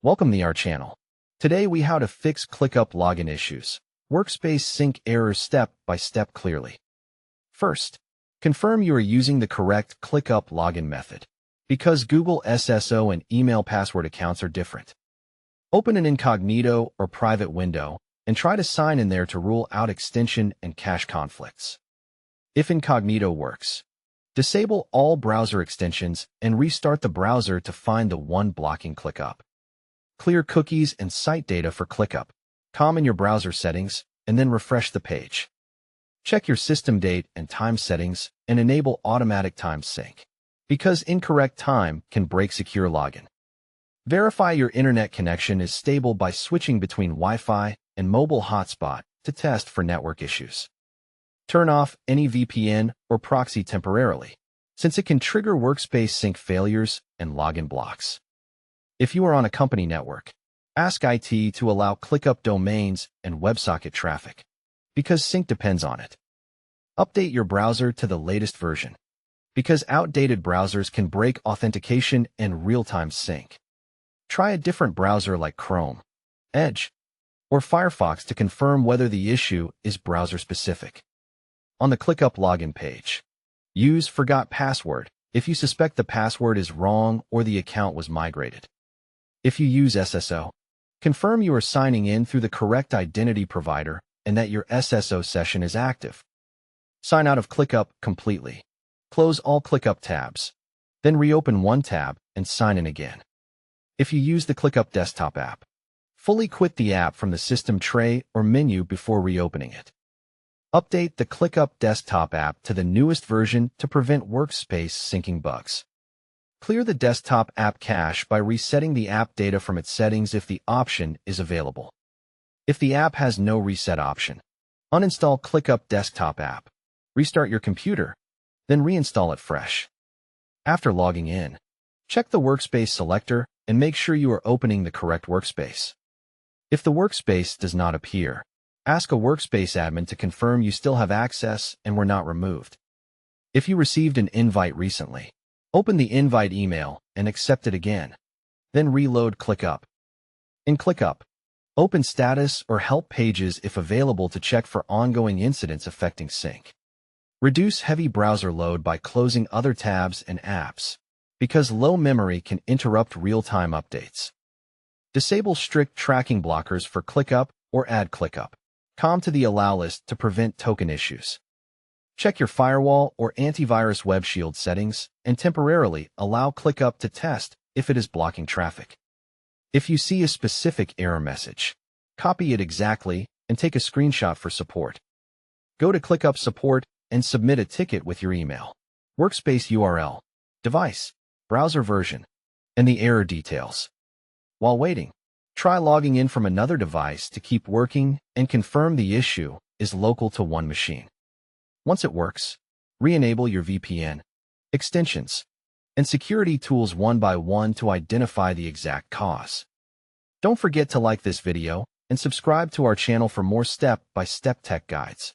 Welcome to our channel. Today we how to fix ClickUp login issues. Workspace sync errors step by step clearly. First, confirm you are using the correct ClickUp login method, because Google SSO and email password accounts are different. Open an incognito or private window and try to sign in there to rule out extension and cache conflicts. If incognito works, disable all browser extensions and restart the browser to find the one blocking ClickUp. Clear cookies and site data for ClickUp. Comment your browser settings, and then refresh the page. Check your system date and time settings and enable automatic time sync, because incorrect time can break secure login. Verify your internet connection is stable by switching between Wi-Fi and mobile hotspot to test for network issues. Turn off any VPN or proxy temporarily, since it can trigger Workspace sync failures and login blocks. If you are on a company network, ask IT to allow ClickUp domains and WebSocket traffic, because sync depends on it. Update your browser to the latest version, because outdated browsers can break authentication and real-time sync. Try a different browser like Chrome, Edge, or Firefox to confirm whether the issue is browser-specific. On the ClickUp login page, use Forgot Password if you suspect the password is wrong or the account was migrated. If you use SSO, confirm you are signing in through the correct identity provider and that your SSO session is active. Sign out of ClickUp completely. Close all ClickUp tabs. Then reopen one tab and sign in again. If you use the ClickUp desktop app, fully quit the app from the system tray or menu before reopening it. Update the ClickUp desktop app to the newest version to prevent Workspace syncing bugs. Clear the desktop app cache by resetting the app data from its settings if the option is available. If the app has no reset option, uninstall ClickUp desktop app. Restart your computer, then reinstall it fresh. After logging in, check the Workspace selector and make sure you are opening the correct workspace. If the workspace does not appear, ask a Workspace admin to confirm you still have access and were not removed. If you received an invite recently, open the invite email and accept it again. Then reload ClickUp. In ClickUp, open status or help pages if available to check for ongoing incidents affecting sync. Reduce heavy browser load by closing other tabs and apps, because low memory can interrupt real-time updates. Disable strict tracking blockers for ClickUp or add ClickUp. Com to the allow list to prevent token issues. Check your firewall or antivirus web shield settings and temporarily allow ClickUp to test if it is blocking traffic. If you see a specific error message, copy it exactly and take a screenshot for support. Go to ClickUp support and submit a ticket with your email, Workspace URL, device, browser version, and the error details. While waiting, try logging in from another device to keep working and confirm the issue is local to one machine. Once it works, re-enable your VPN, extensions, and security tools one by one to identify the exact cause. Don't forget to like this video and subscribe to our channel for more step-by-step tech guides.